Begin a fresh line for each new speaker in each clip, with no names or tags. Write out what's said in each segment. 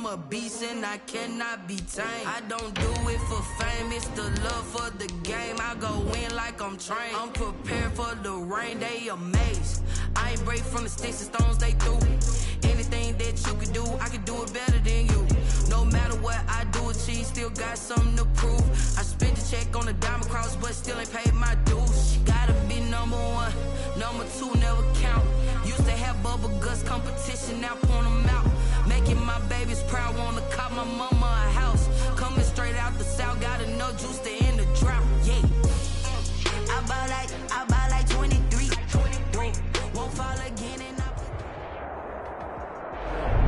a beast and I cannot be tamed. I don't do it for fame, it's the love for the game. I go in like I'm trained. I'm prepared for the rain, they amazed. I ain't break from the sticks and stones they threw. Anything that you can do, I can do it better than you. No matter what I do achieve, still got something to prove. I spent the check on the diamond cross, but still ain't paid my dues. Gotta be number one, number two never count. Used to have bubble guts competition, now point them out. Making my babies proud, wanna cop my mama a house. Coming straight out the south, got enough juice to end the drought. Yeah, I buy like 23. Won't fall again and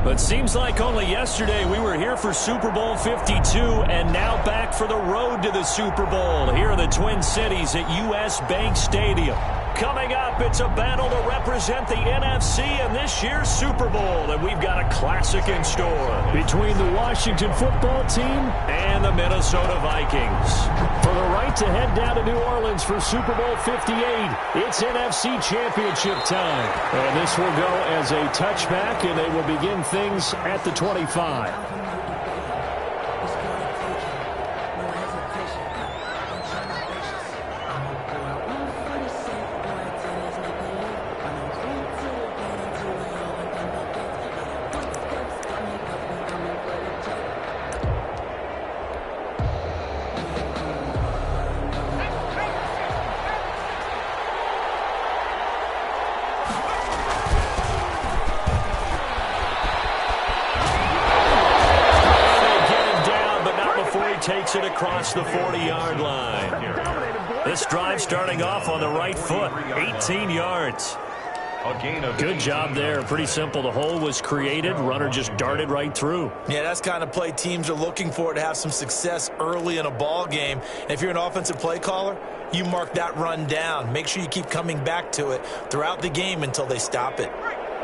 But seems like only yesterday we were here for Super Bowl 52 and now back for the road to the Super Bowl here in the Twin Cities at US Bank Stadium. Coming up, it's a battle to represent the NFC in this year's Super Bowl, and we've got a classic in store between the Washington football team and the Minnesota Vikings. For the right to head down to New Orleans for Super Bowl 58, it's NFC Championship time. And this will go as a touchback, and they will begin things at the 25. Takes it across the 40-yard line. This drive starting off on the right foot, 18 yards. Good job there. Pretty simple. The hole was created. Runner just darted right through.
Yeah, that's kind of play teams are looking for to have some success early in a ball game. And if you're an offensive play caller, you mark that run down. Make sure you keep coming back to it throughout the game until they stop it.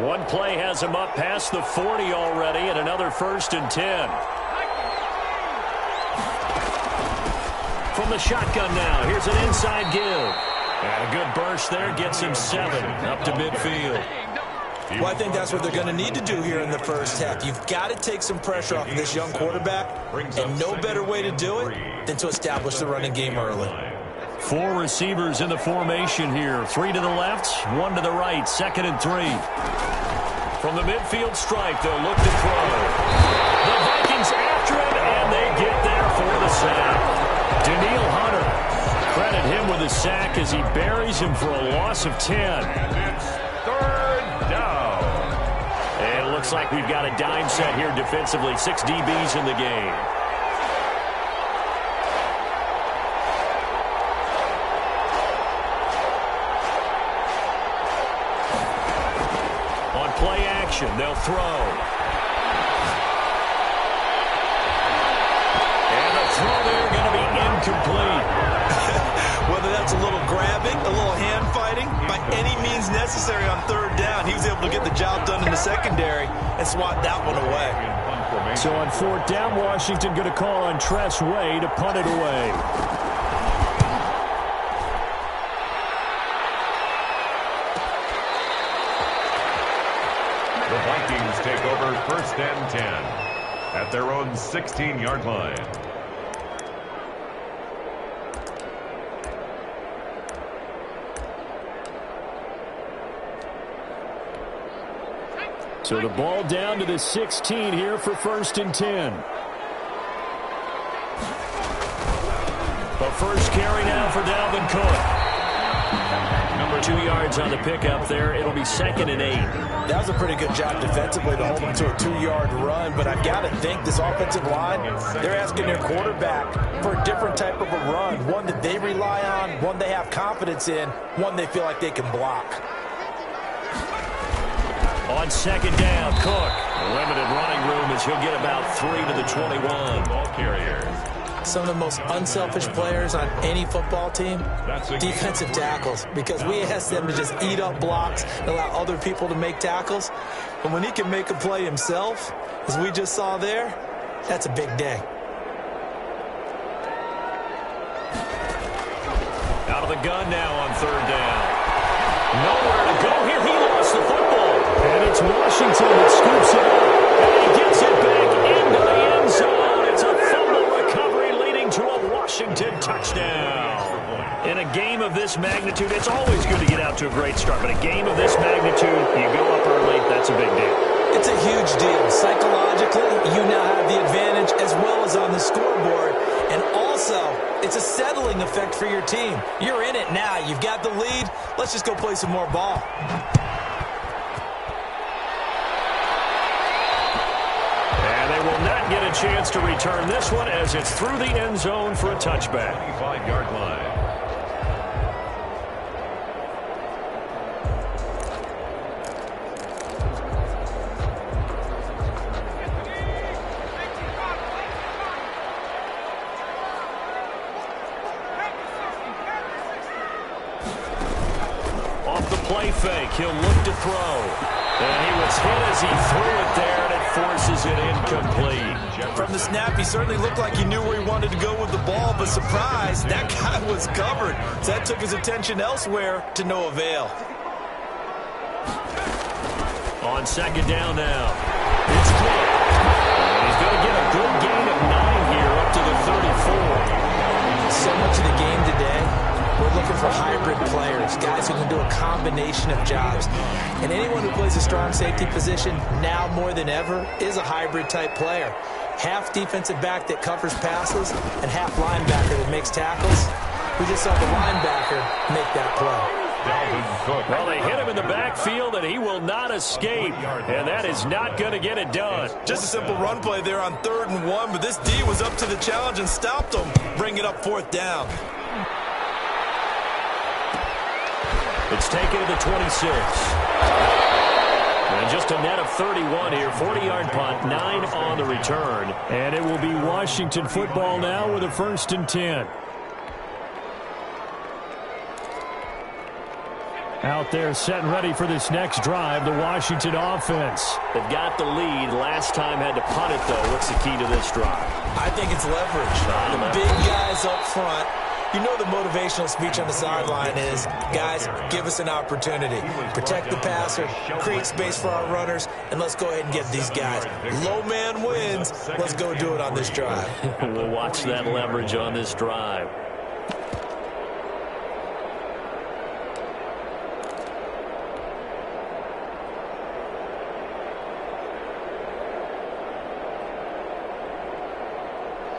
One play has him up past the 40 already, and another 1st and 10. From the shotgun now, here's an inside give. And a good burst there gets him 7 up to midfield.
Well, I think that's what they're going to need to do here in the first half. You've got to take some pressure off of this young quarterback, and no better way to do it than to establish the running game early.
4 receivers in the formation here. 3 to the left, 1 to the right, 2nd and 3. From the midfield stripe, they'll look to throw. The Vikings after him, and they get there for the sack. Daniil Hunter, credit him with a sack as he buries him for a loss of 10.
And it's 3rd down.
And it looks like we've got a dime set here defensively. 6 DBs in the game. On play action, they'll throw. Throw there going to be incomplete.
Whether that's a little grabbing, a little hand fighting, by any means necessary on 3rd down, he was able to get the job done in the secondary and swat that one away.
So on 4th down, Washington going to call on Tress Way to punt it away.
The Vikings take over 1st and 10 at their own 16-yard line.
So the ball down to the 16 here for 1st and 10. The first carry now for Dalvin Cook. Number 2 yards on the pickup there. It'll be 2nd and 8.
That was a pretty good job defensively to hold him to a 2-yard run, but I've got to think this offensive line, they're asking their quarterback for a different type of a run, one that they rely on, one they have confidence in, one they feel like they can block.
On 2nd down, Cook. Limited running room as he'll get about 3 to the 21.
Ball carrier.
Some of the most unselfish players on any football team, defensive tackles, because we ask them to just eat up blocks and allow other people to make tackles. But when he can make a play himself, as we just saw there, that's a big day.
Out of the gun now on 3rd down. Nowhere to go here. He lost the football. And it's Washington that scoops it up. And he gets it back into of this magnitude, it's always good to get out to a great start. But a game of this magnitude, you go up early, that's a big deal.
It's a huge deal. Psychologically, you now have the advantage as well as on the scoreboard. And also, it's a settling effect for your team. You're in it now. You've got the lead. Let's just go play some more ball.
And they will not get a chance to return this one as it's through the end zone for a touchback.
25-yard line.
Play fake. He'll look to throw. And he was hit as he threw it there, and it forces it incomplete.
From the snap, he certainly looked like he knew where he wanted to go with the ball, but surprise, that guy was covered. So that took his attention elsewhere to no avail.
On second down now. It's quick. And he's going to get a good gain of 9 here up to the 34.
So much of the game today, we're looking for hybrid players, guys who can do a combination of jobs. And anyone who plays a strong safety position, now more than ever, is a hybrid-type player. Half defensive back that covers passes and half linebacker that makes tackles. We just saw the linebacker make that play.
Well, they hit him in the backfield, and he will not escape. And that is not going to get it done.
Just a simple run play there on 3rd and 1, but this D was up to the challenge and stopped him. Bring it up 4th down.
It's taken to the 26. And just a net of 31 here. 40-yard punt, 9 on the return.
And it will be Washington football now with a 1st and 10. Out there set and ready for this next drive, the Washington offense.
They've got the lead. Last time had to punt it, though. What's the key to this drive?
I think it's leverage. The big guys up front. You know the motivational speech on the sideline is, guys, give us an opportunity. Protect the passer, create space for our runners, and let's go ahead and get these guys. Low man wins. Let's go do it on this drive.
We'll watch that leverage on this drive.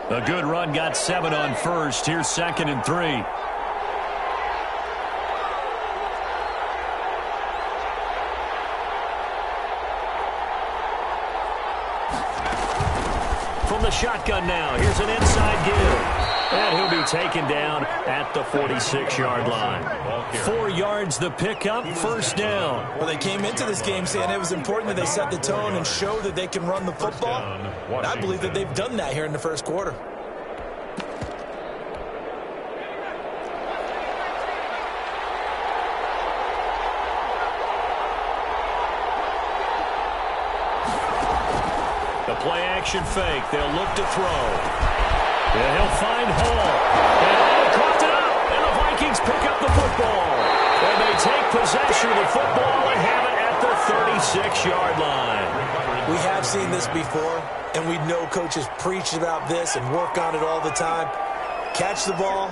A good run got 7 on first. Here's 2nd and 3.
From the shotgun now, here's an inside give. And he'll be taken down at the 46-yard line.
4 yards the pickup, 1st down.
Well, they came into this game saying it was important that they set the tone and show that they can run the football. And I believe that they've done that here in the 1st quarter.
The play-action fake. They'll look to throw. And he'll find Hall. And coughed it up. And the Vikings pick up the football. And they take possession of the football and have it at the 36-yard line.
We have seen this before, and we know coaches preach about this and work on it all the time. Catch the ball.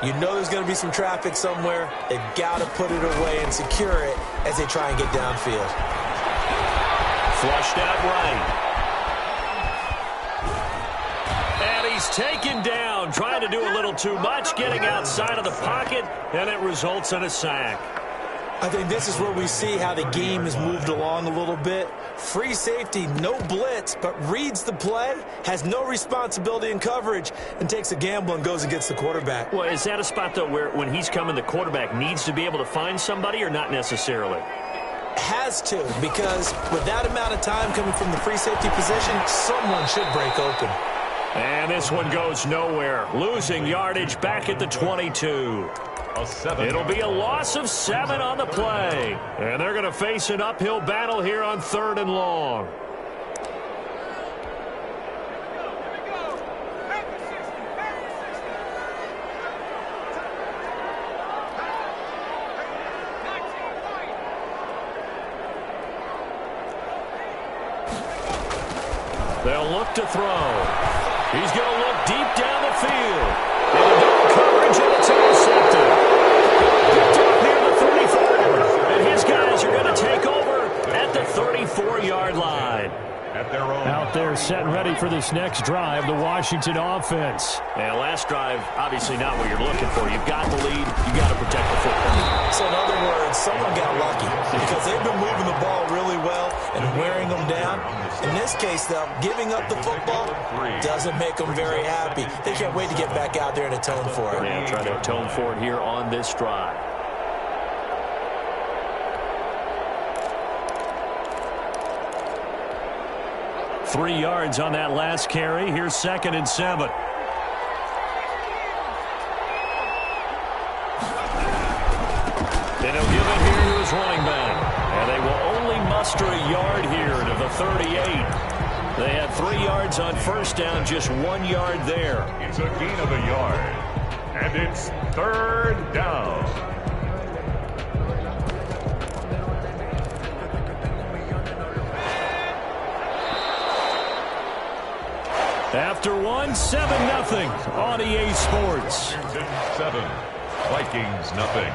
You know there's going to be some traffic somewhere. They've got to put it away and secure it as they try and get downfield.
Flushed out right. He's taken down, trying to do a little too much, getting outside of the pocket, and it results in a sack.
I think this is where we see how the game has moved along a little bit. Free safety, no blitz, but reads the play, has no responsibility in coverage, and takes a gamble and goes and gets the quarterback.
Well, is that a spot, though, where when he's coming, the quarterback needs to be able to find somebody or not necessarily?
Has to, because with that amount of time coming from the free safety position, someone should break open.
And this one goes nowhere. Losing yardage back at the 22. It'll be a loss of 7 on the play. And they're going to face an uphill battle here on 3rd and long. They'll look to throw. He's going to look deep down the field. And coverage, and it's intercepted. 34-yard line.
At their own.
Out there set and ready for this next drive, the Washington offense.
And last drive, obviously not what you're looking for. You've got the lead. You've got to protect the football.
So in other words, someone got lucky because they've been moving the ball really well and wearing them down. In this case, though, giving up the football doesn't make them very happy. They can't wait to get back out there and atone for it.
Yeah, try to atone for it here on this drive.
Three yards on that last carry. Here's 2nd and 7.
And he'll give it here to his running back. And they will only muster a yard here to the 38. They had 3 yards on first down, just 1 yard there.
It's a gain of a yard. And it's 3rd down.
After one, 7-0 on EA Sports.
7, Vikings nothing.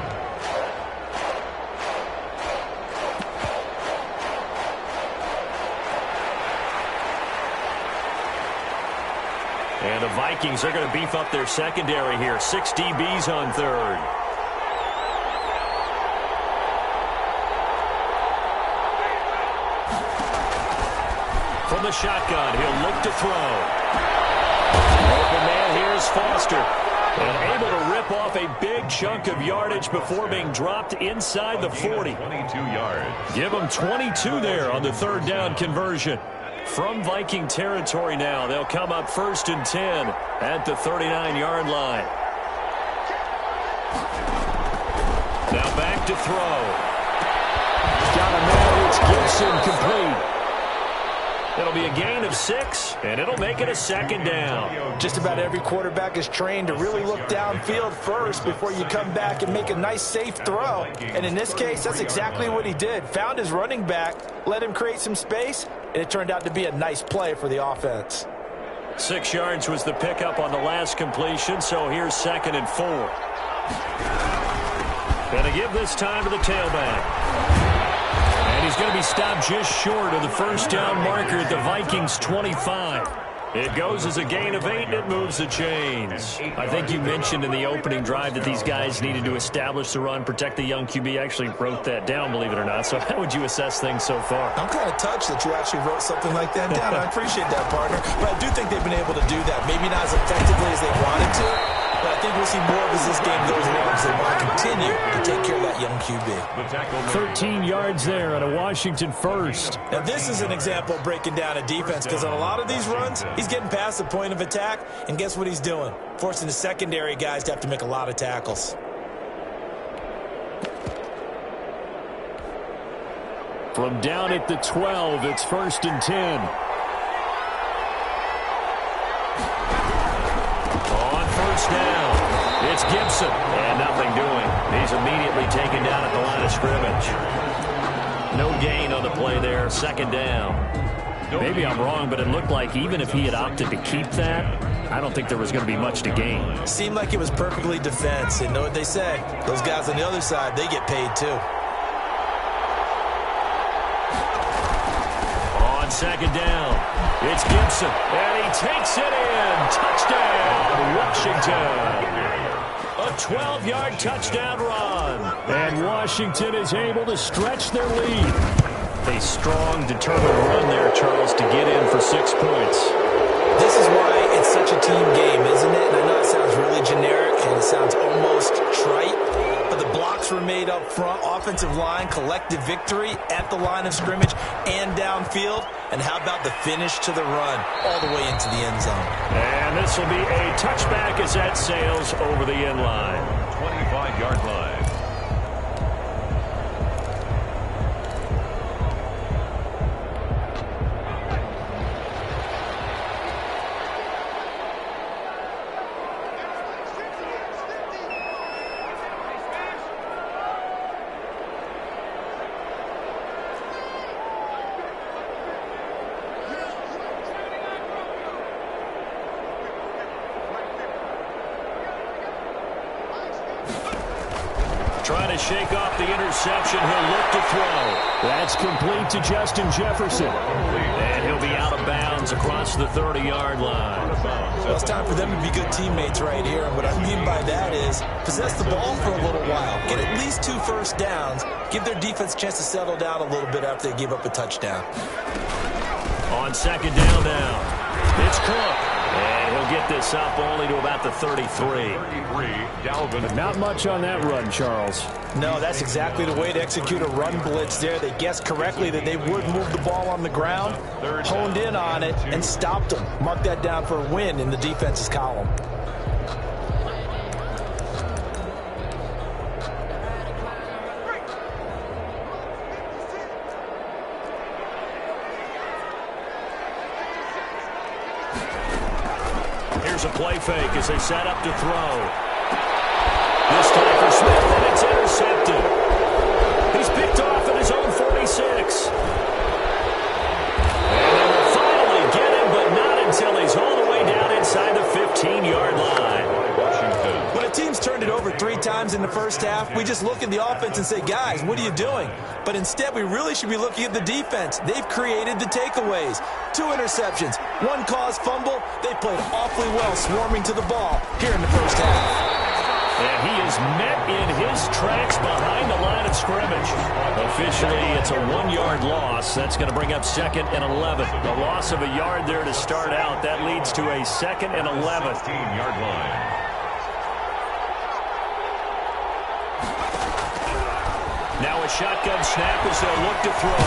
And the Vikings are going to beef up their secondary here. 6 DBs on 3rd. From the shotgun, he'll look to throw. Open man here is Foster. And able to rip off a big chunk of yardage before being dropped inside the 40.
22 yards.
Give them 22 there on the 3rd down conversion. From Viking territory now, they'll come up 1st and 10 at the 39-yard line. Now back to throw.
Got a man, it's Gibson, complete.
It'll be a gain of 6, and it'll make it a 2nd down.
Just about every quarterback is trained to really look downfield first before you come back and make a nice, safe throw. And in this case, that's exactly what he did. Found his running back, let him create some space, and it turned out to be a nice play for the offense.
6 yards was the pickup on the last completion, so here's 2nd and 4. Going to give this time to the tailback. And he's going to be stopped just short of the 1st down marker at the Vikings' 25. It goes as a gain of 8, and it moves the chains. I think you mentioned in the opening drive that these guys needed to establish the run, protect the young QB. Actually wrote that down, believe it or not. So how would you assess things so far?
I'm kind of touched that you actually wrote something like that down. I appreciate that, partner. But I do think they've been able to do that. Maybe not as effectively as they wanted to, but I think we'll see more of as this game goes along because they want to continue to take care of that young QB.
13 yards there on a Washington first.
Now, this is an example of breaking down a defense because on a lot of these runs, he's getting past the point of attack, and guess what he's doing? Forcing the secondary guys to have to make a lot of tackles.
From down at the 12, it's 1st and 10.
On 1st down, it's Gibson, and nothing doing. He's immediately taken down at the line of scrimmage. No gain on the play there, 2nd down.
Maybe I'm wrong, but it looked like even if he had opted to keep that, I don't think there was going to be much to gain.
Seemed like it was perfectly defense. And know what they say? Those guys on the other side, they get paid too.
On 2nd down, it's Gibson, and he takes it in. Touchdown, Washington. A 12-yard touchdown run.
And Washington is able to stretch their lead.
A strong, determined run there, Charles, to get in for 6 points.
This is why it's such a team game, isn't it? And I know it sounds really generic and it sounds almost trite, but the blocks were made up front, offensive line, collective victory at the line of scrimmage and downfield. And how about the finish to the run all the way into the end zone?
And this will be a touchback as that sails over the end line.
25-yard line.
to shake off the interception. He'll look to throw. That's complete to Justin Jefferson. And he'll be out of bounds across the 30-yard line.
Well, it's time for them to be good teammates right here. And what I mean by that is possess the ball for a little while. Get at least 2 first downs. Give their defense a chance to settle down a little bit after they give up a touchdown.
On second down now, it's Cook. And he'll get this up only to about the 33.
Not much on that run, Charles.
No, that's exactly the way to execute a run blitz there. They guessed correctly that they would move the ball on the ground, honed in on it, and stopped them. Mark that down for a win in the defense's column.
Here's a play fake as they set up to throw. This time for Smith, and it's intercepted. He's picked off at his own 46. And they will finally get him, but not until he's all the way down inside the 15-yard line.
When a team's turned it over 3 times in the first half, we just look at the offense and say, guys, what are you doing? But instead, we really should be looking at the defense. They've created the takeaways. 2 interceptions, 1 caused fumble. They played awfully well swarming to the ball here in the first half.
And he is met in his tracks behind the line of scrimmage. Officially, it's a 1-yard loss. That's going to bring up 2nd and 11. The loss of a yard there to start out. That leads to a 2nd and 11.
16-yard line.
Now a shotgun snap as they'll look to throw.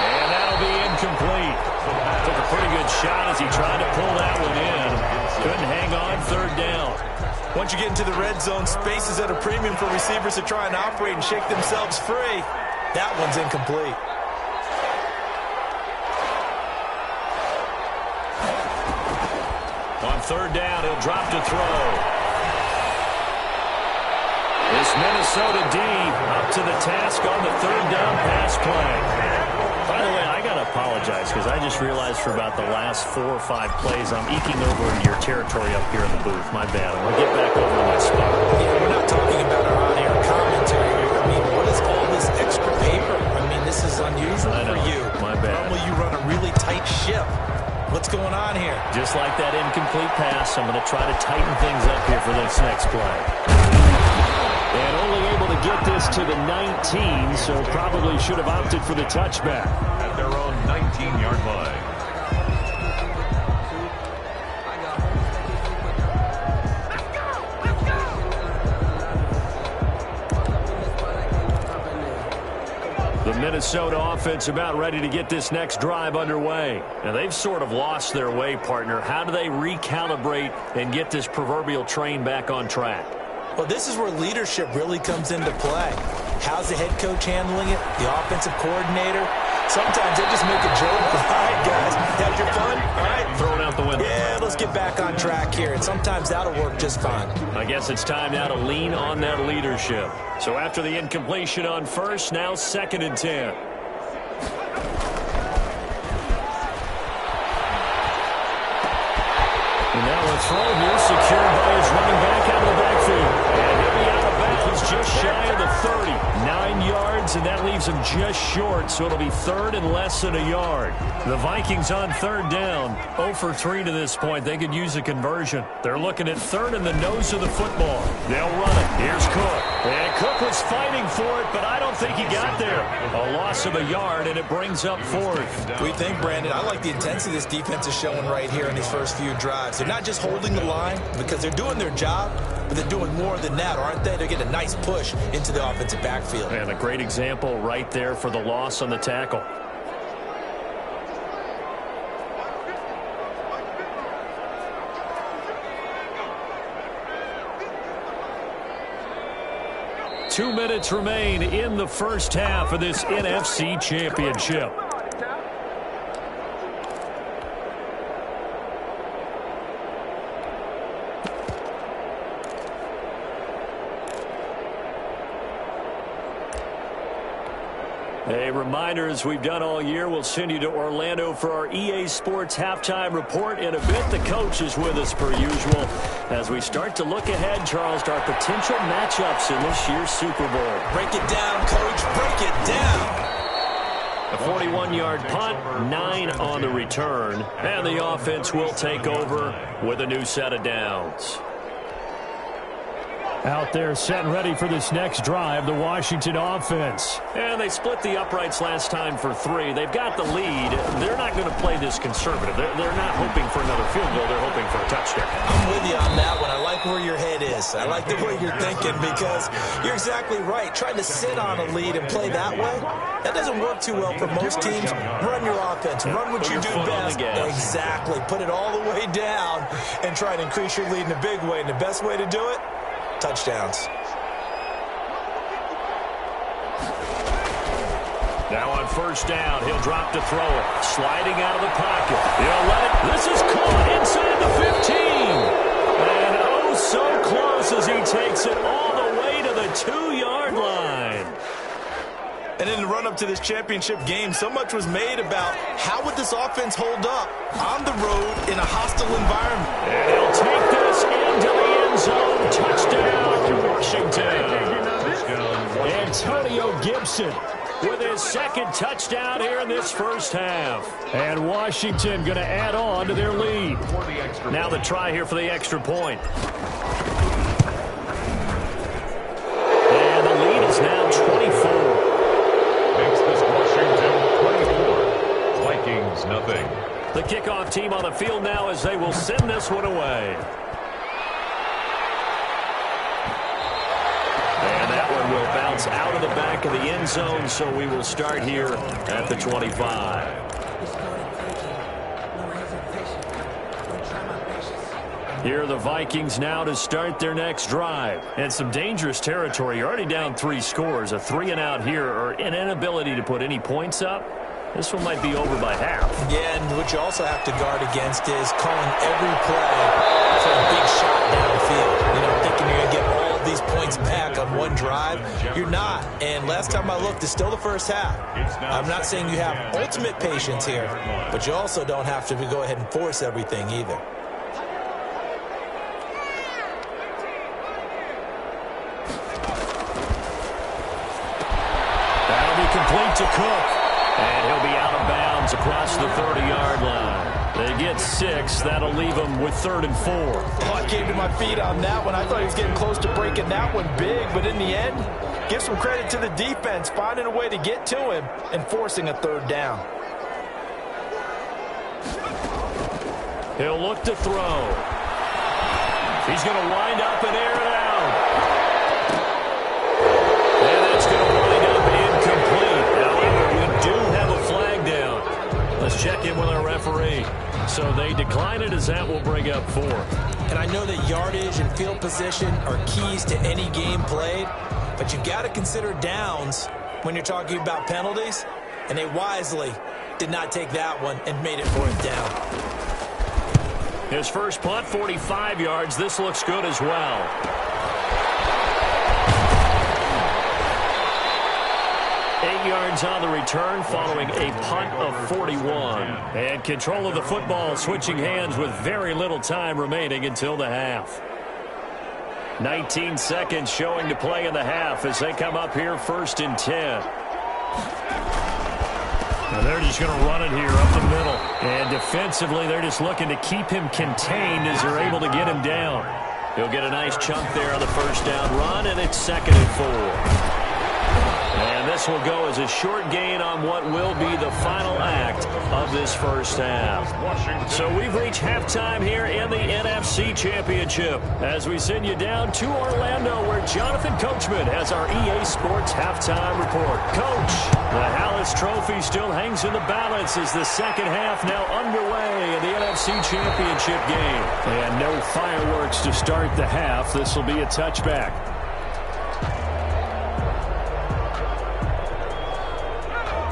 And that'll be incomplete. Took a pretty good shot as he tried to pull that one in. Couldn't hang on, 3rd down.
Once you get into the red zone, space is at a premium for receivers to try and operate and shake themselves free. That one's incomplete.
On 3rd down, he'll drop to throw. This Minnesota D up to the task on the 3rd down pass play. By the way, I got to apologize because I just realized for about the last 4 or 5 plays I'm eking over into your territory up here in the booth. My bad. I'm going to get back over to my spot.
Yeah, we're not talking about our on-air commentary. I mean, what is all this extra paper? I mean, this is unusual for you.
My bad.
Normally you run a really tight ship. What's going on here?
Just like that incomplete pass, I'm going to try to tighten things up here for this next play. And only able to get this to the 19, so probably should have opted for the touchback.
At their own 19-yard line.
The Minnesota offense about ready to get this next drive underway. Now, they've sort of lost their way, partner. How do they recalibrate and get this proverbial train back on track?
Well, this is where leadership really comes into play. How's the head coach handling it? The offensive coordinator? Sometimes they just make a joke. All right, guys, had your fun? All right.
Throw it out the window.
Yeah, let's get back on track here. And sometimes that'll work just fine.
I guess it's time now to lean on that leadership. So after the incompletion on 1st, now 2nd and 10. And now a throw here secured by his running back out of the backfield. And he'll be out of bounds just shy of the 30. 9 yards, and that leaves him just short, so it'll be 3rd and less than a yard. The Vikings on 3rd down. 0 for 3 to this point. They could use a conversion. They're looking at 3rd in the nose of the football. They'll run it. Here's Cook. And Cook was fighting for it, but I don't think he got there. A loss of a yard, and it brings up 4th.
We think, Brandon, I like the intensity this defense is showing right here in these first few drives. They're not just holding the line because they're doing their job, but they're doing more than that, aren't they? They're getting a nice push into the offensive backfield.
And a great example right there for the loss on the tackle. Two minutes remain in the first half of this NFC Championship. A reminder, as we've done all year, we'll send you to Orlando for our EA Sports halftime report in a bit. The coach is with us per usual as we start to look ahead, Charles, to our potential matchups in this year's Super Bowl.
Break it down, Coach. Break it down.
A 41-yard punt, 9 on the return, and the offense will take over with a new set of downs.
Out there set and ready for this next drive, the Washington offense.
And they split the uprights last time for 3. They've got the lead. They're not going to play this conservative. They're not hoping for another field goal. They're hoping for a touchdown.
I'm with you on that one. I like where your head is. I like the way you're thinking because you're exactly right. Trying to sit on a lead and play that way, that doesn't work too well for most teams. Run your offense. Run what you do best. Exactly. Put it all the way down and try to increase your lead in a big way. And the best way to do it, touchdowns.
Now on first down, he'll drop to throw it. Sliding out of the pocket. He'll let it. This is caught inside the 15. And oh, so close as he takes it all the way to the 2-yard line.
And in the run-up to this championship game, so much was made about how would this offense hold up on the road in a hostile environment.
And he'll take this into the end zone. Touchdown, Washington.
Antonio Gibson
with his second touchdown here in this first half.
And Washington going to add on to their lead.
Now the try here for the extra point. And the lead is now 24.
Makes this Washington 24. Vikings nothing.
The kickoff team on the field now as they will send this one away. And that one will bounce out of the back of the end zone, so we will start here at the 25. Here are the Vikings now to start their next drive. And some dangerous territory. You're already down 3 scores. A 3-and-out here or an inability to put any points up. This one might be over by half. Yeah, and what you also have to guard against is calling every play for a big shot downfield. You know, thinking you're going to get all of these points back on one drive. You're not. And last time I looked, it's still the first half. I'm not saying you have ultimate patience here, but you also don't have to go ahead and force everything either. Complete to Cook. And he'll be out of bounds across the 30-yard line. They get 6. That'll leave them with 3rd and 4.
Oh, I came to my feet on that one. I thought he was getting close to breaking that one big. But in the end, give some credit to the defense, finding a way to get to him and forcing a 3rd down.
He'll look to throw. He's going to wind up and air it out. And that's going to wind up incomplete. However, we do have a flag down. Let's check in with our referee. So they decline it as that will bring up 4. And I know that yardage and field position are keys to any game played, but you've got to consider downs when you're talking about penalties, and they wisely did not take that one and made it 4th down. His first punt, 45 yards. This looks good as well. 8 yards on the return following a punt of 41. And control of the football switching hands with very little time remaining until the half. 19 seconds showing to play in the half as they come up here 1st and 10.
And they're just going to run it here up the middle. And defensively, they're just looking to keep him contained as they're able to get him down.
He'll get a nice chunk there on the first down run, and it's 2nd and 4. And this will go as a short gain on what will be the final act of this first half. So we've reached halftime here in the NFC Championship as we send you down to Orlando where Jonathan Coachman has our EA Sports halftime report. Coach, the Hallis Trophy still hangs in the balance as the second half now underway in the NFC Championship game.
And no fireworks to start the half. This will be a touchback.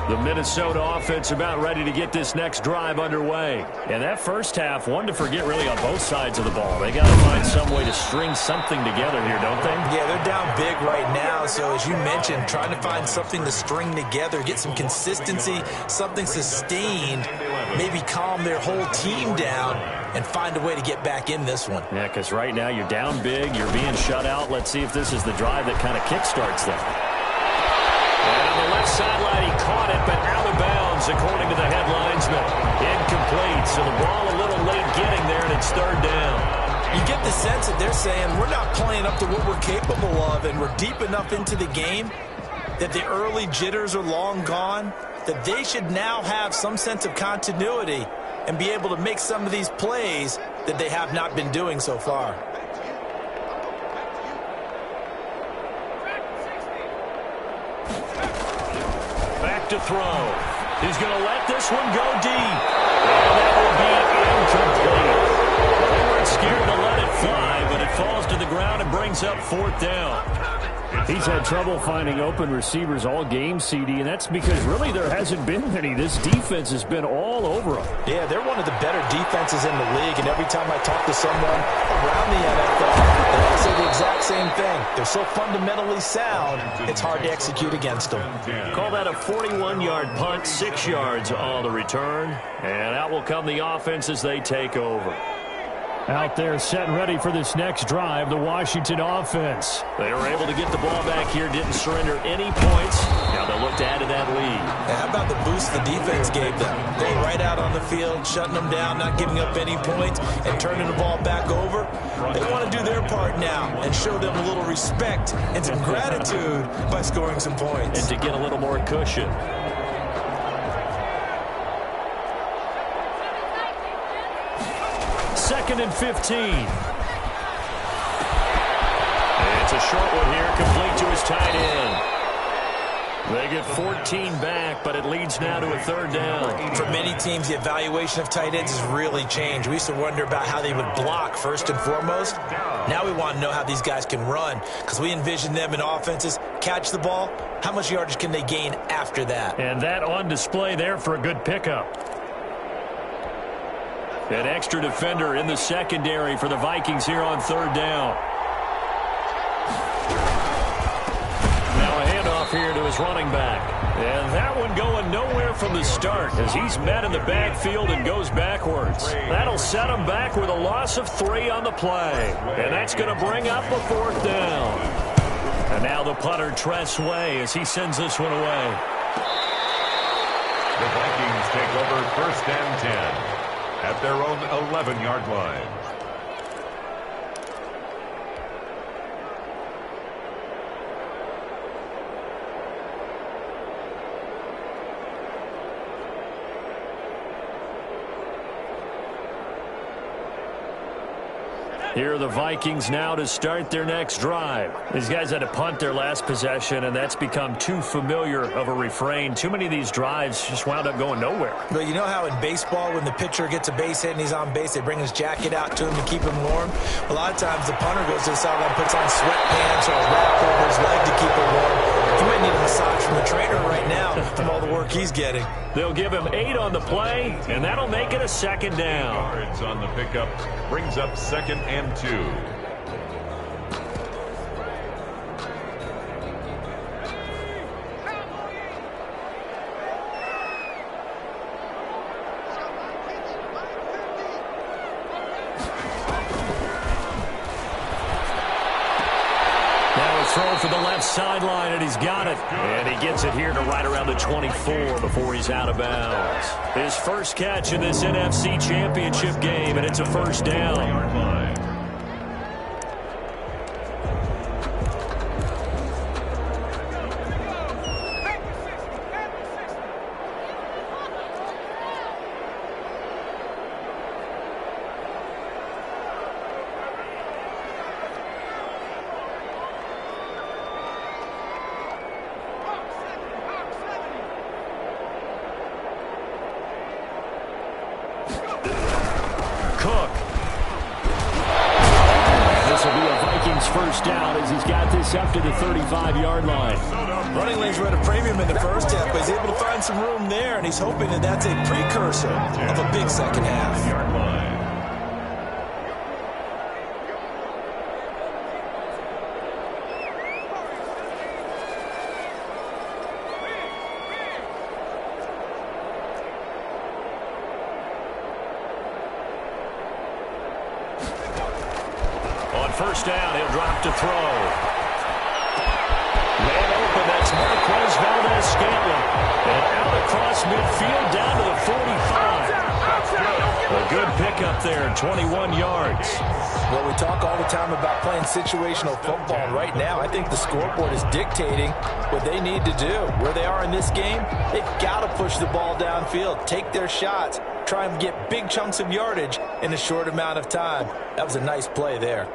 The Minnesota offense about ready to get this next drive underway. And that first half, one to forget really on both sides of the ball. They got to find some way to string something together here, don't they?
Yeah, they're down big right now. So as you mentioned, trying to find something to string together, get some consistency, something sustained, maybe calm their whole team down and find a way to get back in this one.
Yeah, because right now you're down big, you're being shut out. Let's see if this is the drive that kind of kickstarts them. And on the left sideline, he caught it, but out of bounds, according to the head linesman. Incomplete, so the ball a little late getting there, and it's third down.
You get the sense that they're saying we're not playing up to what we're capable of, and we're deep enough into the game that the early jitters are long gone, that they should now have some sense of continuity and be able to make some of these plays that they have not been doing so far.
Back to throw. He's going to let this one go deep. And that will be incomplete. Well, they weren't scared to let it fly, but it falls to the ground and brings up fourth down.
He's had trouble finding open receivers all game, CD, and that's because really there hasn't been any. This defense has been all over them.
Yeah, they're one of the better defenses in the league, and every time I talk to someone around the NFL, they all say the exact same thing. They're so fundamentally sound, it's hard to execute against them.
Call that a 41-yard punt, 6 yards on the return, and out will come the offense as they take over.
Out there set and ready for this next drive, the Washington offense.
They were able to get the ball back here, didn't surrender any points. Now they'll look to add to that lead.
Now, how about the boost the defense gave them? Going right out on the field, shutting them down, not giving up any points, and turning the ball back over. They want to do their part now and show them a little respect and some gratitude by scoring some points.
And to get a little more cushion. Second and 15. It's a short one here, complete to his tight end. They get 14 back, but it leads now to a third down.
For many teams, the evaluation of tight ends has really changed. We used to wonder about how they would block first and foremost. Now we want to know how these guys can run, because we envision them in offenses catch the ball. How much yardage can they gain after that?
And that on display there for a good pickup.
An extra defender in the secondary for the Vikings here on third down. Now a handoff here to his running back. And that one going nowhere from the start as he's met in the backfield and goes backwards. That'll set him back with a loss of 3 on the play. And that's going to bring up a fourth down. And now the punter Tress Way as he sends this one away.
The Vikings take over first and 10. At their own 11-yard line.
Here are the Vikings now to start their next drive. These guys had to punt their last possession, and that's become too familiar of a refrain. Too many of these drives just wound up going nowhere.
But you know how in baseball, when the pitcher gets a base hit and he's on base, they bring his jacket out to him to keep him warm? A lot of times the punter goes to the sideline, puts on sweatpants or a wrap over his leg to keep him warm. He might need a massage from the trainer right now from all the work he's getting.
They'll give him 8 on the play, and that'll make it a second down.
Yards on the pickup brings up second and 2.
Throw for the left sideline, and he's got it. And he gets it here to right around the 24 before he's out of bounds. His first catch in this NFC Championship game, and it's a first down. first down as he's got this up to the 35-yard line.
Running lanes were at a premium in the first half, but he's able to find some room there, and he's hoping that that's a precursor of a big second half.
First down, he'll drop to throw. Man open, that's Marquez Valdez-Scantling. And out across midfield, down to the 45. A good pickup there, 21 yards.
Well, we talk all the time about playing situational football. Right now, I think the scoreboard is dictating what they need to do. Where they are in this game, they've got to push the ball downfield, take their shots, try and get big chunks of yardage in a short amount of time. That was a nice play there.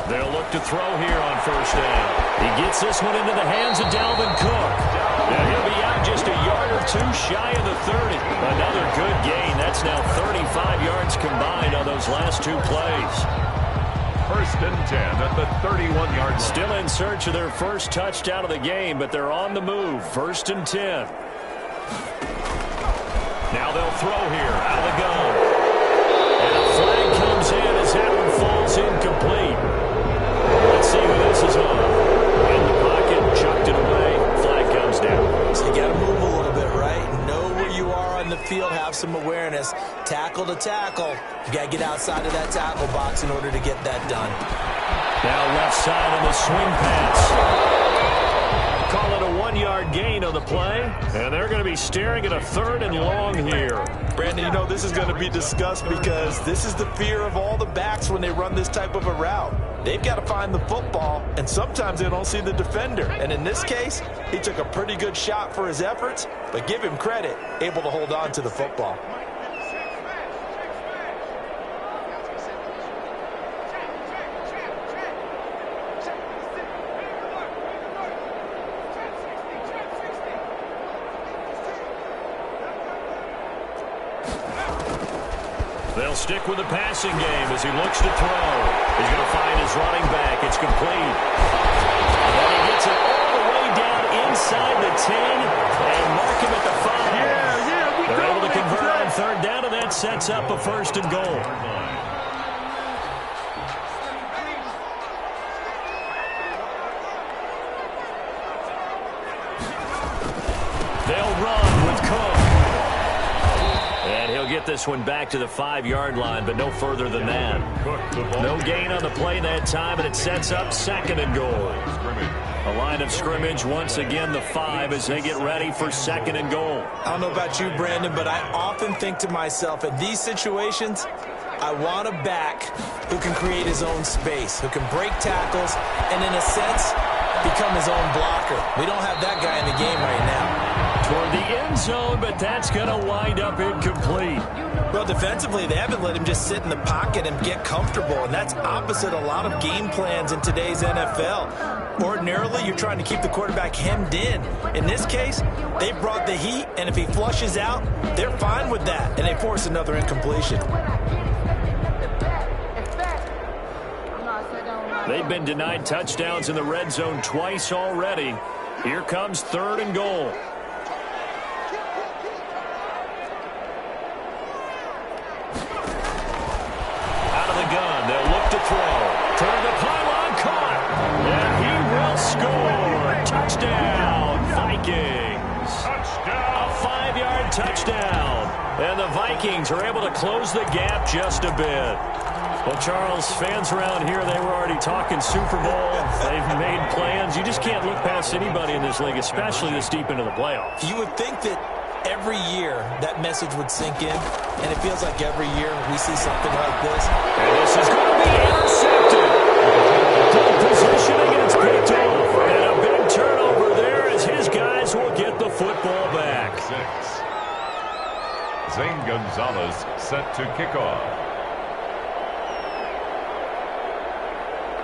They'll look to throw here on first down. He gets this one into the hands of Dalvin Cook. And he'll be out just a yard or two shy of the 30. Another good gain. That's now 35 yards combined on those last two plays.
First and 10 at the 31-yard line.
Still in search of their first touchdown of the game, but they're on the move. First and 10. Now they'll throw here out of the gun. And a flag comes in as that one falls incomplete. Let's see who this is on. In the pocket, chucked it away. Flag comes down.
So you got to move a little bit, right? Know where you are on the field, have some awareness. Tackle to tackle. You got to get outside of that tackle box in order to get that done.
Now left side on the swing pass. Call it a 1-yard gain on the play. And they're going to be staring at a 3rd and long here.
Brandon, you know this is going to be discussed because this is the fear of all the backs when they run this type of a route. They've got to find the football, and sometimes they don't see the defender. And in this case, he took a pretty good shot for his efforts, but give him credit, able to hold on to the football.
They'll stick with the passing game as he looks to throw. He's going to find his running back. It's complete. And he gets it all the way down inside the 10 and mark him at the 5. They're able to convert on 3rd down, and that sets up a 1st and goal. They'll run with Cook. And he'll get this one back to the 5-yard line, but no further than that. No gain on the play that time, and it sets up 2nd and goal. A line of scrimmage, once again the 5 as they get ready for 2nd and goal.
I don't know about you, Brandon, but I often think to myself, in these situations, I want a back who can create his own space, who can break tackles, and in a sense, become his own blocker. We don't have that guy in the game right now.
Toward the end zone, but that's going to wind up incomplete.
Well, defensively, they haven't let him just sit in the pocket and get comfortable, and that's opposite a lot of game plans in today's NFL. Ordinarily, you're trying to keep the quarterback hemmed in. In this case, they brought the heat, and if he flushes out, they're fine with that, and they force another incompletion.
They've been denied touchdowns in the red zone twice already. Here comes 3rd and goal. Out of the gun, they'll look to throw. Turn the pylon, caught. And he will score. Touchdown, Vikings.
Touchdown.
A 5-yard touchdown. And the Vikings are able to close the gap just a bit. Well, Charles, fans around here, they were already talking Super Bowl. They've made plans. You just can't look past anybody in this league, especially this deep into the playoffs.
You would think that every year that message would sink in, and it feels like every year we see something like this.
And this is going to be intercepted. Good positioning, and it's picked off. And a big turnover there as his guys will get the football back.
6. Zane Gonzalez set to kick off.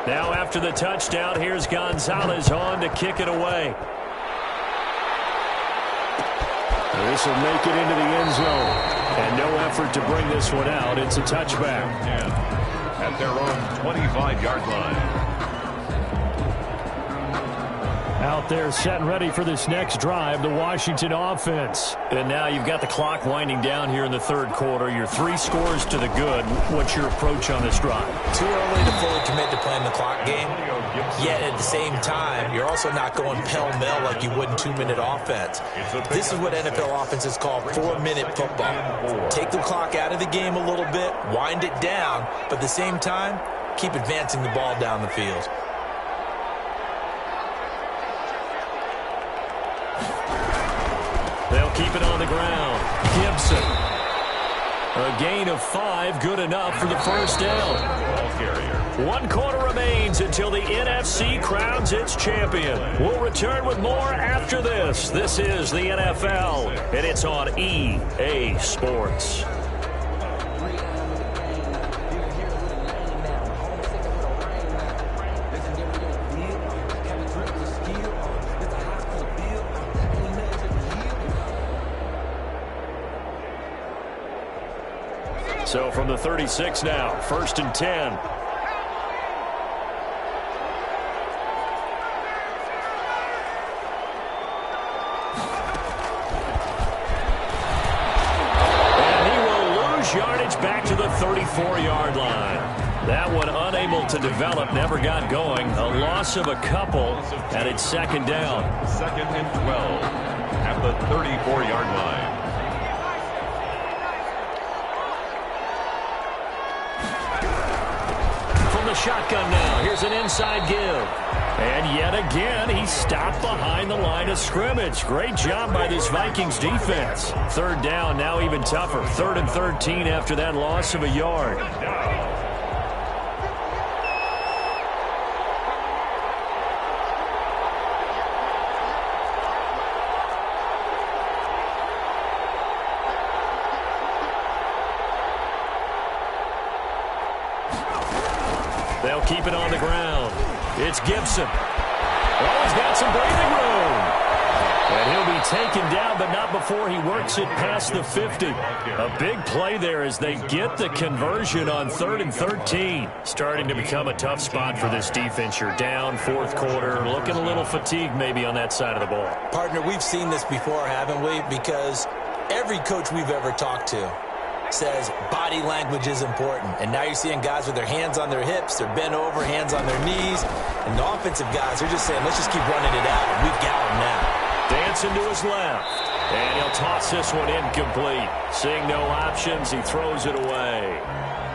Now after the touchdown, here's Gonzalez on to kick it away.
This will make it into the end zone. And no effort to bring this one out. It's a touchback.
At their own 25-yard line.
Out there set and ready for this next drive, the Washington offense.
And now you've got the clock winding down here in the third quarter. You're 3 scores to the good. What's your approach on this drive?
Too early to fully commit to playing the clock game. Yet at the same time, you're also not going pell-mell like you would in 2-minute offense. This is what NFL offenses call 4-minute football. Take the clock out of the game a little bit, wind it down, but at the same time, keep advancing the ball down the field.
They'll keep it on the ground. Gibson. A gain of 5, good enough for the first down.
Ball carrier.
1 quarter remains until the NFC crowns its champion. We'll return with more after this. This is the NFL, and it's on EA Sports. So from the 36 now, 1st and 10. And he will lose yardage back to the 34-yard line. That one unable to develop, never got going. A loss of a couple, and it's 2nd down.
2nd and 12 at the 34-yard line.
Shotgun now. Here's an inside give. And yet again, he stopped behind the line of scrimmage. Great job by this Vikings defense. 3rd down, now even tougher. 3rd and 13 after that loss of a yard. They'll keep it on the ground. It's Gibson. Oh, he's got some breathing room. And he'll be taken down, but not before he works it past the 50. A big play there as they get the conversion on 3rd and 13. Starting to become a tough spot for this defense. You're down, 4th quarter, looking a little fatigued maybe on that side of the ball.
Partner, we've seen this before, haven't we? Because every coach we've ever talked to says body language is important. And now you're seeing guys with their hands on their hips, they're bent over, hands on their knees. And the offensive guys are just saying, let's just keep running it out, and we've got him now.
Dancing to his left. And he'll toss this one incomplete. Seeing no options, he throws it away.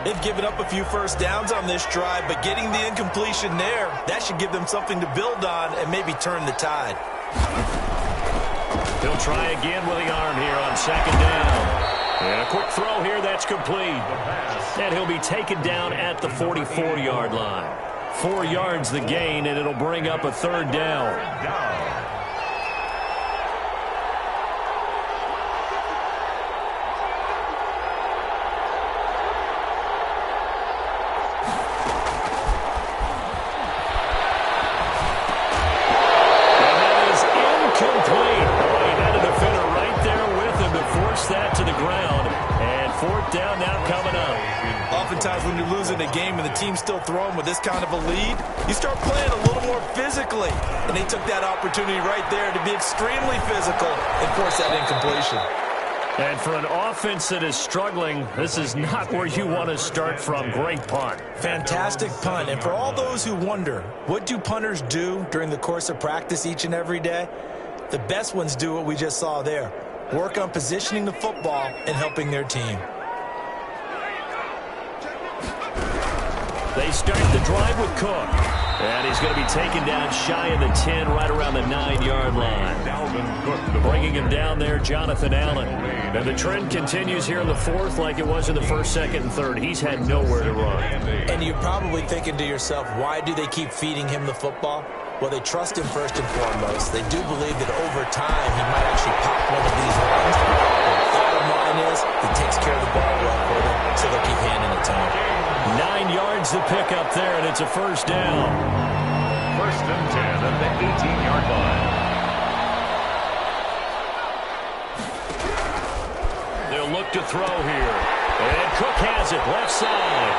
They've given up a few first downs on this drive, but getting the incompletion there, that should give them something to build on and maybe turn the tide.
He'll try again with the arm here on 2nd down. And a quick throw here, that's complete. And he'll be taken down at the 44-yard line. 4 yards the gain, and it'll bring up a 3rd down. That to the ground, and 4th down now coming up.
Oftentimes when you're losing a game and the team's still throwing with this kind of a lead, you start playing a little more physically. And they took that opportunity right there to be extremely physical and force that incompletion.
And for an offense that is struggling, this is not where you want to start from. Great punt.
Fantastic punt. And for all those who wonder, what do punters do during the course of practice each and every day? The best ones do what we just saw there. Work on positioning the football and helping their team.
They start the drive with Cook. And he's going to be taken down shy of the 10, right around the 9-yard line. Bringing him down there, Jonathan Allen. And the trend continues here in the 4th like it was in the 1st, 2nd, and 3rd. He's had nowhere to run.
And you're probably thinking to yourself, why do they keep feeding him the football? Well, they trust him first and foremost. They do believe that over time he might actually pop one of these runs. The bottom line is he takes care of the ball well for them, so they'll keep handing it to him.
9 yards to pick up there, and it's a 1st down.
1st and 10 at the 18-yard line.
to throw here. And Cook has it, left side.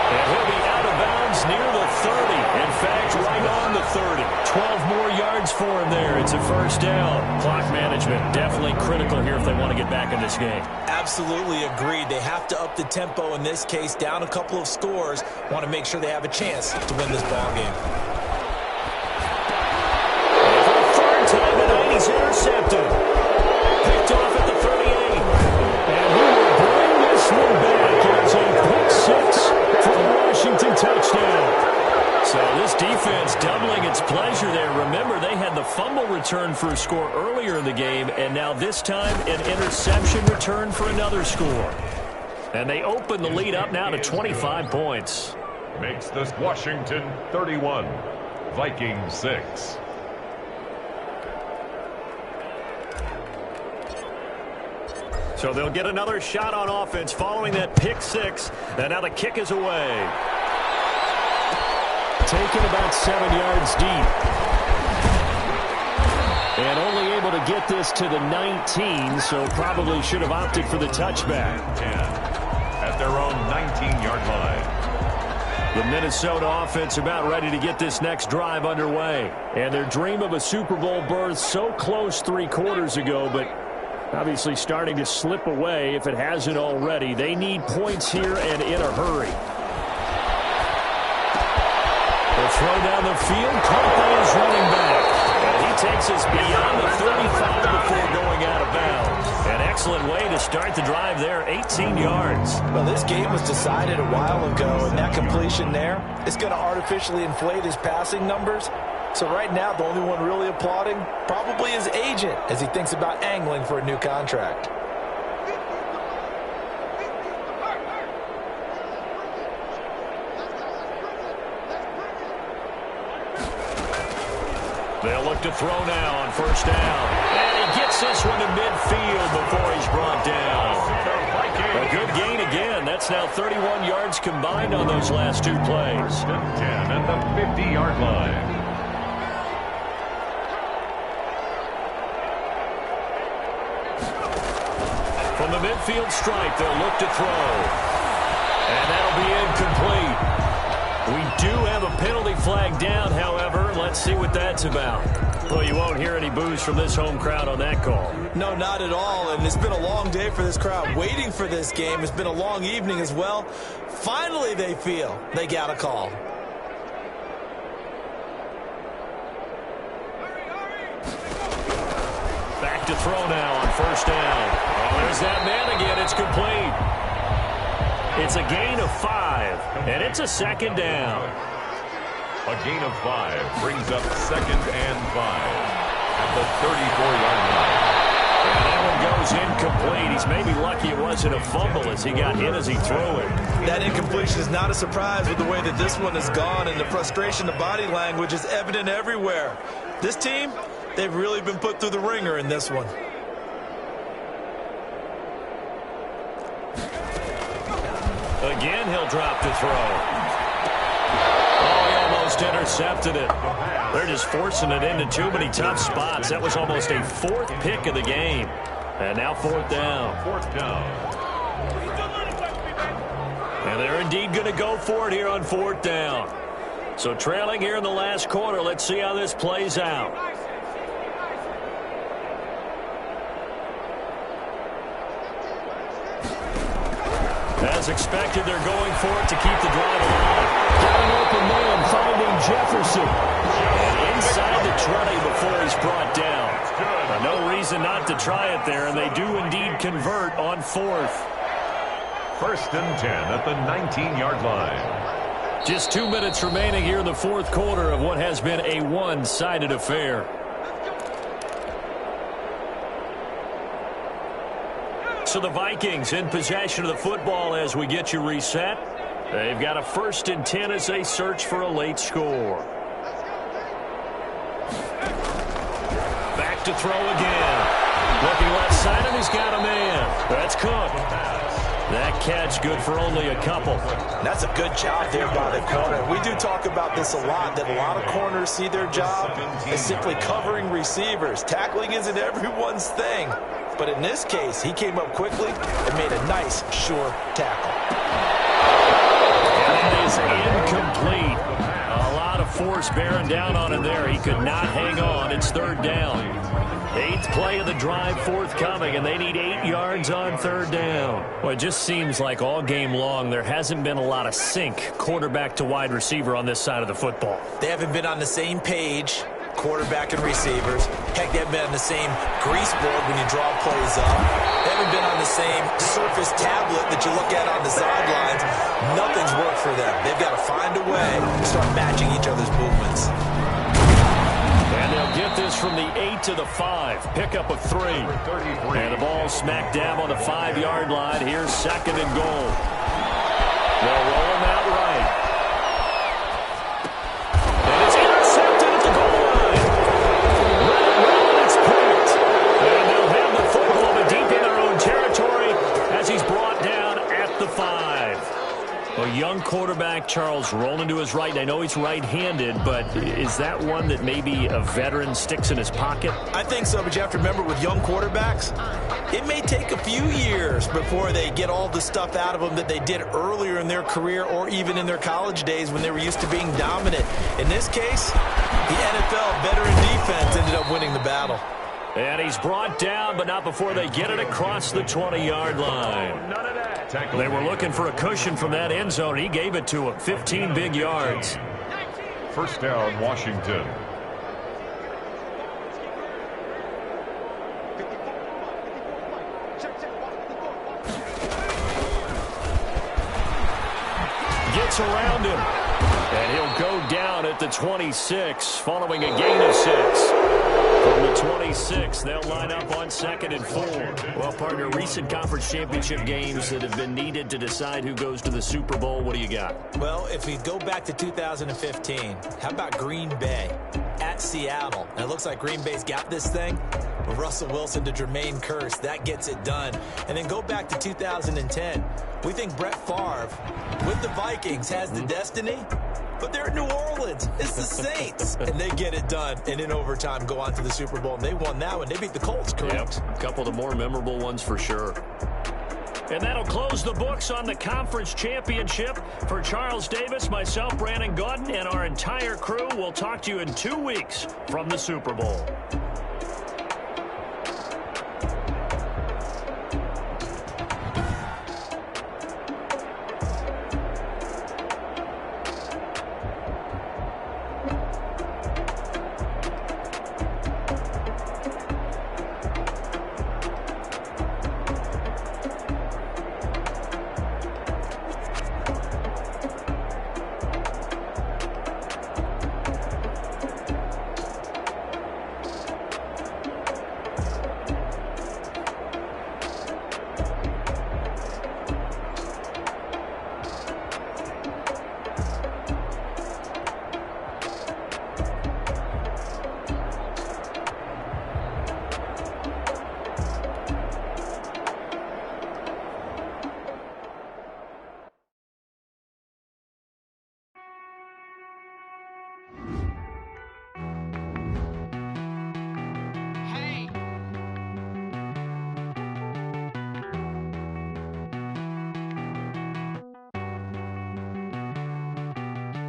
And he'll be out of bounds near the 30. In fact, right on the 30. 12 more yards for him there. It's a first down. Clock management definitely critical here if they want to get back in this game.
Absolutely agreed. They have to up the tempo in this case, down a couple of scores. Want to make sure they have a chance to win this ball game.
And for the third time tonight, he's intercepted. Picked off at the 38. And we will bring this one back as a pick six for the Washington touchdown. So this defense doubling its pleasure there. Remember, they had the fumble return for a score earlier in the game, and now this time an interception return for another score. And they open the lead up now to 25 points.
Makes this Washington 31, Vikings 6.
So they'll get another shot on offense following that pick six. And now the kick is away. Taken about 7 yards deep. And only able to get this to the 19, so probably should have opted for the touchback.
10 at their own 19-yard line.
The Minnesota offense about ready to get this next drive underway. And their dream of a Super Bowl berth so close 3 quarters ago, but obviously starting to slip away if it hasn't already. They need points here and in a hurry. They'll throw down the field. Caught by his running back. And he takes us beyond the 35 before going out of bounds. An excellent way to start the drive there, 18 yards.
Well, this game was decided a while ago, and that completion there is going to artificially inflate his passing numbers. So right now, the only one really applauding probably his agent as he thinks about angling for a new contract.
They'll look to throw now on first down. And he gets this one to midfield before he's brought down. A good gain again. That's now 31 yards combined on those last 2 plays.
10 at the 50-yard line.
From the midfield stripe, they'll look to throw. And that'll be incomplete. We do have a penalty flag down, however. Let's see what that's about. Well, you won't hear any boos from this home crowd on that call.
No, not at all, and it's been a long day for this crowd waiting for this game. It's been a long evening as well. Finally, they feel they got a call.
Back to throw now on first down. Oh, there's that man again. It's complete. It's a gain of 5, and it's a second down.
A gain of 5 brings up 2nd and 5 at the 34-yard line.
And that one goes incomplete. He's maybe lucky it wasn't a fumble as he got hit as he threw it.
That incompletion is not a surprise with the way that this one has gone, and the frustration, the body language is evident everywhere. This team, they've really been put through the ringer in this one.
Again, he'll drop to throw. Oh, he almost intercepted it. They're just forcing it into too many tough spots. That was almost a 4th pick of the game. And now 4th down.
4th down.
And they're indeed going to go for it here on 4th down. So trailing here in the last quarter. Let's see how this plays out. As expected, they're going for it to keep the drive alive. Got an open man finding Jefferson. And inside the 20 before he's brought down. No reason not to try it there, and they do indeed convert on 4th.
1st and 10 at the 19-yard line.
Just 2 minutes remaining here in the 4th quarter of what has been a one-sided affair. So the Vikings in possession of the football as we get you reset. They've got a 1st and 10 as they search for a late score. Back to throw again. Looking left side, and he's got a man. That's Cook. That catch good for only a couple.
That's a good job there by the corner. We do talk about this a lot, that a lot of corners see their job as simply covering receivers. Tackling isn't everyone's thing. But in this case, he came up quickly and made a nice, sure tackle.
And it is incomplete. A lot of force bearing down on him there. He could not hang on. It's third down. 8th play of the drive forthcoming, and they need 8 yards on third down. Well, it just seems like all game long there hasn't been a lot of sync quarterback to wide receiver on this side of the football.
They haven't been on the same page, quarterback and receivers. Heck, they haven't been on the same grease board when you draw plays up. They haven't been on the same Surface tablet that you look at on the sidelines. Nothing's worked for them. They've got to find a way to start matching each other's movements.
And they'll get this from the 8 to the 5. Pickup of 3. And the ball smack dab on the 5-yard line. Here's 2nd and goal. They'll roll him out right. And it's intercepted at the goal line. Well, it's picked. And they'll have the football but deep in their own territory as he's brought down at the 5. A young quarterback, Charles, rolling to his right. And I know he's right-handed, but is that one that maybe a veteran sticks in his pocket?
I think so, but you have to remember with young quarterbacks, it may take a few years before they get all the stuff out of them that they did earlier in their career or even in their college days when they were used to being dominant. In this case, the NFL veteran defense ended up winning the battle.
And he's brought down, but not before they get it across the 20-yard line. They were looking for a cushion from that end zone. He gave it to him. 15 big yards.
First down, Washington.
Gets around him. And he'll go down at the 26, following a gain of 6. From the 26, they'll line up on 2nd and 4. Well, partner, recent conference championship games that have been needed to decide who goes to the Super Bowl. What do you got?
Well, if we go back to 2015, how about Green Bay at Seattle? And it looks like Green Bay's got this thing. Russell Wilson to Jermaine Kearse, that gets it done. And then go back to 2010. We think Brett Favre with the Vikings has the destiny, but they're at New Orleans. It's the Saints. And they get it done. And in overtime, go on to the Super Bowl. And they won that one. They beat the Colts, correct?
Yep. A couple of the more memorable ones for sure. And that'll close the books on the conference championship. For Charles Davis, myself, Brandon Gaudin, and our entire crew, we'll talk to you in 2 weeks from the Super Bowl.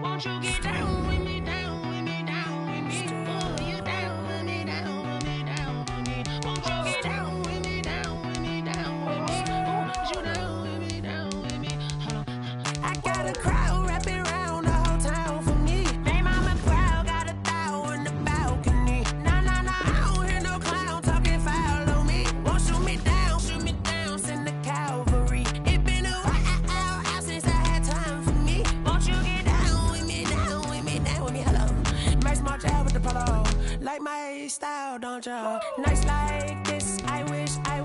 Won't you get down with me, down with me, down with me? Oh, you down with me, down with me, down with me. Won't you get down with me, down with me, down with me? Oh, you down with me, down with me? Hold on. I got a crowd wrapping around the whole town for me. They mama proud, got a thou in the balcony. Nah, nah, nah, I don't hear no clown talking foul on me. Won't shoot me down, send the cavalry. It been a while since I had time for me. Won't you get down with me, down with me, down with me? Hello. Max March out with the polo. Like my style, don't you? Nights like this, I wish I